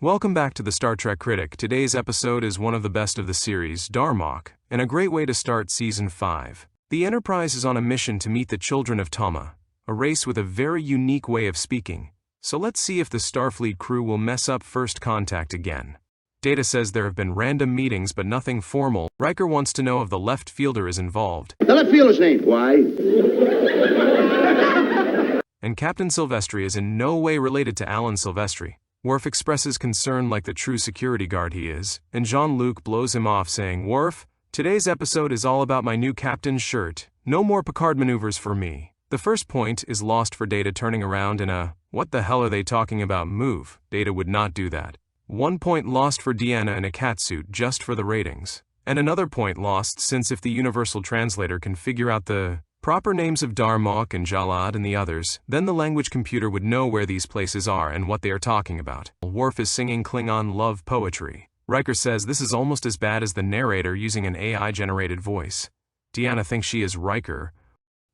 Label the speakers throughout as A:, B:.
A: Welcome back to the Star Trek Critic. Today's episode is one of the best of the series, Darmok, and a great way to start Season 5. The Enterprise is on a mission to meet the children of Tama, a race with a very unique way of speaking. So let's see if the Starfleet crew will mess up first contact again. Data says there have been random meetings but nothing formal. Riker wants to know if the left fielder is involved.
B: The left fielder's name. Why?
A: And Captain Silvestri is in no way related to Alan Silvestri. Worf expresses concern like the true security guard he is, and Jean-Luc blows him off saying, "Worf, today's episode is all about my new captain's shirt. No more Picard maneuvers for me." The first point is lost for Data turning around in a, "What the hell are they talking about?" move. Data would not do that. 1 point lost for Deanna in a catsuit just for the ratings. And another point lost since if the universal translator can figure out the proper names of Darmok and Jalad and the others, then the language computer would know where these places are and what they are talking about. Worf is singing Klingon love poetry. Riker says this is almost as bad as the narrator using an AI-generated voice. Deanna thinks she is Riker.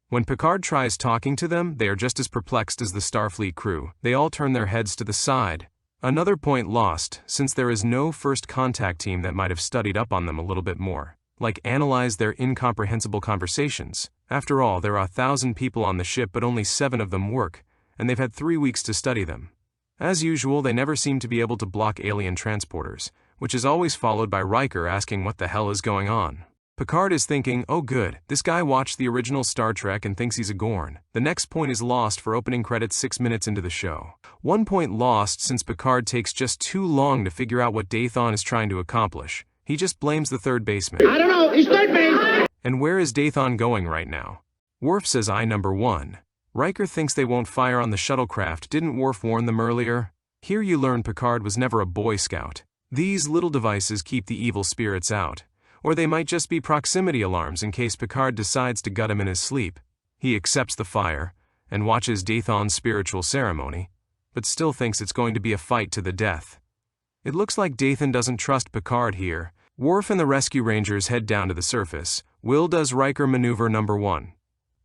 A: When Picard tries talking to them, they are just as perplexed as the Starfleet crew. They all turn their heads to the side. Another point lost, since there is no first contact team that might have studied up on them a little bit more. Like analyze their incomprehensible conversations. After all, there are 1,000 people on the ship but only 7 of them work, and they've had 3 weeks to study them. As usual, they never seem to be able to block alien transporters, which is always followed by Riker asking what the hell is going on. Picard is thinking, oh good, this guy watched the original Star Trek and thinks he's a Gorn. The next point is lost for opening credits 6 minutes into the show. 1 point lost since Picard takes just too long to figure out what Dathon is trying to accomplish. He just blames the third baseman.
B: I don't know, he's third base!
A: And where is Dathon going right now? Worf says number 1. Riker thinks they won't fire on the shuttlecraft. Didn't Worf warn them earlier? Here you learn Picard was never a Boy Scout. These little devices keep the evil spirits out. Or they might just be proximity alarms in case Picard decides to gut him in his sleep. He accepts the fire, and watches Dathon's spiritual ceremony, but still thinks it's going to be a fight to the death. It looks like Dathon doesn't trust Picard here. Worf and the rescue rangers head down to the surface. Will does Riker maneuver number 1.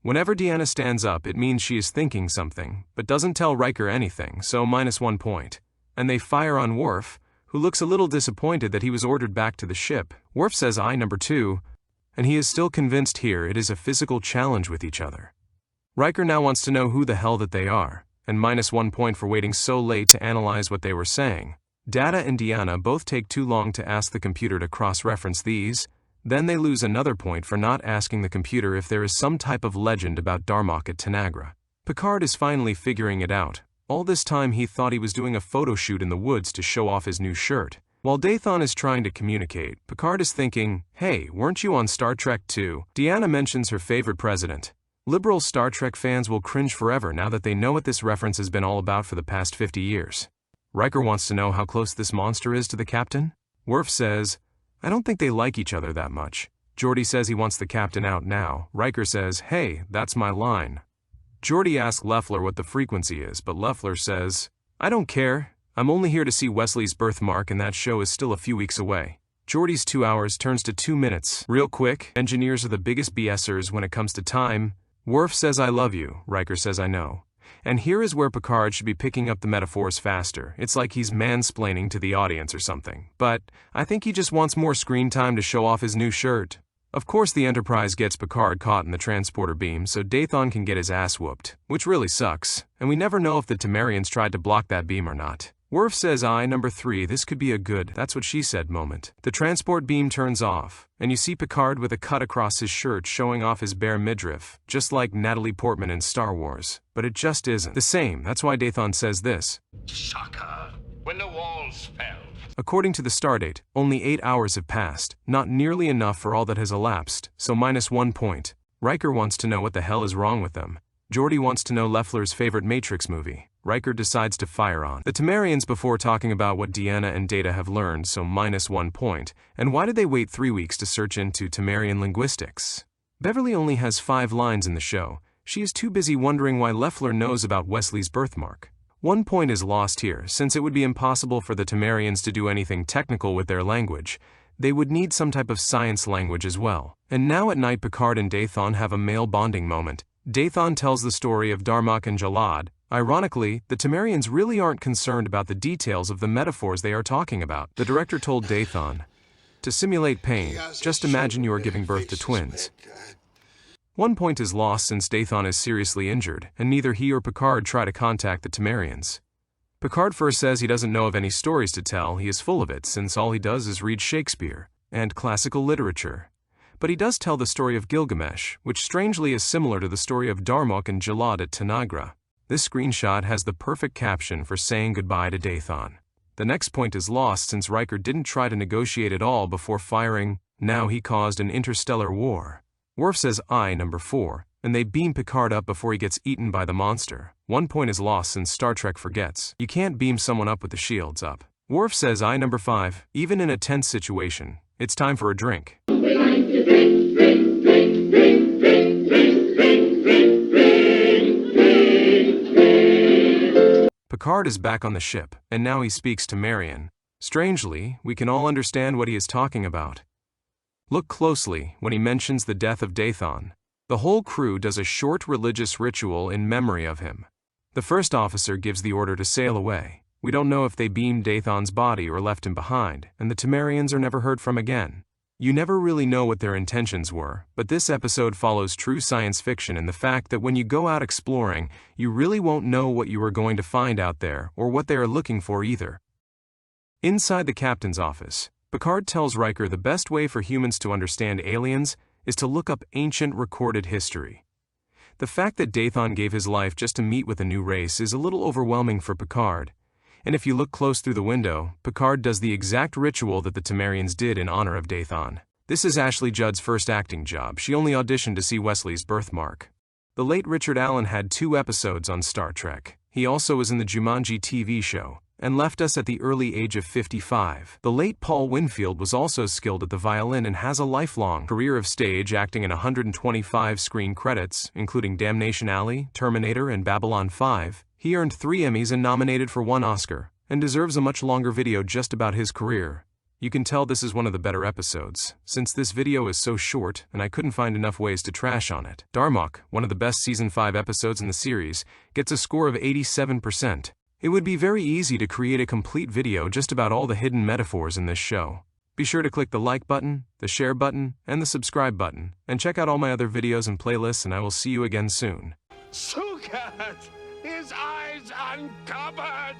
A: Whenever Deanna stands up, it means she is thinking something, but doesn't tell Riker anything, so -1 point. And they fire on Worf, who looks a little disappointed that he was ordered back to the ship. Worf says number 2, and he is still convinced here it is a physical challenge with each other. Riker now wants to know who the hell that they are, and -1 point for waiting so late to analyze what they were saying. Data and Deanna both take too long to ask the computer to cross-reference these, then they lose another point for not asking the computer if there is some type of legend about Darmok at Tanagra. Picard is finally figuring it out. All this time he thought he was doing a photo shoot in the woods to show off his new shirt. While Dathon is trying to communicate, Picard is thinking, hey, weren't you on Star Trek 2? Deanna mentions her favorite president. Liberal Star Trek fans will cringe forever now that they know what this reference has been all about for the past 50 years. Riker wants to know how close this monster is to the captain. Worf says, I don't think they like each other that much. Geordi says he wants the captain out now. Riker says, hey, that's my line. Geordi asks Leffler what the frequency is, but Leffler says, I don't care. I'm only here to see Wesley's birthmark and that show is still a few weeks away. Geordi's 2 hours turns to 2 minutes. Real quick, engineers are the biggest BSers when it comes to time. Worf says I love you. Riker says I know. And here is where Picard should be picking up the metaphors faster. It's like he's mansplaining to the audience or something. But I think he just wants more screen time to show off his new shirt. Of course the Enterprise gets Picard caught in the transporter beam so Dathon can get his ass whooped, which really sucks, and we never know if the Tamarians tried to block that beam or not. Worf says number 3, this could be a good that's what she said moment. The transport beam turns off, and you see Picard with a cut across his shirt showing off his bare midriff, just like Natalie Portman in Star Wars. But it just isn't the same. That's why Dathon says this.
C: Sucker, when the walls fell.
A: According to the stardate, only 8 hours have passed, not nearly enough for all that has elapsed, so -1 point. Riker wants to know what the hell is wrong with them. Geordi wants to know Leffler's favorite Matrix movie. Riker decides to fire on the Tamarians before talking about what Deanna and Data have learned, so -1 point. And why did they wait 3 weeks to search into Tamarian linguistics? Beverly only has 5 lines in the show. She is too busy wondering why Leffler knows about Wesley's birthmark. 1 point is lost here, since it would be impossible for the Tamarians to do anything technical with their language. They would need some type of science language as well. And now at night Picard and Dathon have a male bonding moment. Dathon tells the story of Darmok and Jalad, Ironically, the Temerians really aren't concerned about the details of the metaphors they are talking about. The director told Dathon, "To simulate pain, just imagine you are giving birth to twins." One point is lost since Dathon is seriously injured, and neither he or Picard try to contact the Temerians. Picard first says he doesn't know of any stories to tell. He is full of it, since all he does is read Shakespeare and classical literature. But he does tell the story of Gilgamesh, which strangely is similar to the story of Darmok and Jalad at Tanagra. This screenshot has the perfect caption for saying goodbye to Dathon. The next point is lost since Riker didn't try to negotiate at all before firing. Now he caused an interstellar war. Worf says I number 4, and they beam Picard up before he gets eaten by the monster. One point is lost since Star Trek forgets you can't beam someone up with the shields up. Worf says I number 5, even in a tense situation, it's time for a drink.
B: We like to drink, drink, drink, drink, drink, drink, drink, drink, drink, drink, drink.
A: Picard is back on the ship, and now he speaks to Marion. Strangely, we can all understand what he is talking about. Look closely when he mentions the death of Dathon. The whole crew does a short religious ritual in memory of him. The first officer gives the order to sail away. We don't know if they beamed Dathon's body or left him behind, and the Temerians are never heard from again. You never really know what their intentions were, but this episode follows true science fiction in the fact that when you go out exploring, you really won't know what you are going to find out there or what they are looking for either. Inside the captain's office, Picard tells Riker the best way for humans to understand aliens is to look up ancient recorded history. The fact that Dathon gave his life just to meet with a new race is a little overwhelming for Picard. And if you look close through the window, Picard does the exact ritual that the Temerians did in honor of Dathon. This is Ashley Judd's first acting job. She only auditioned to see Wesley's birthmark. The late Richard Allen had 2 episodes on Star Trek. He also was in the Jumanji TV show, and left us at the early age of 55. The late Paul Winfield was also skilled at the violin and has a lifelong career of stage acting in 125 screen credits, including Damnation Alley, Terminator, and Babylon 5. He earned 3 Emmys and nominated for 1 Oscar, and deserves a much longer video just about his career. You can tell this is one of the better episodes, since this video is so short and I couldn't find enough ways to trash on it. Darmok, one of the best Season 5 episodes in the series, gets a score of 87%. It would be very easy to create a complete video just about all the hidden metaphors in this show. Be sure to click the like button, the share button, and the subscribe button, and check out all my other videos and playlists, and I will see you again soon.
C: Sukat! His eyes uncovered!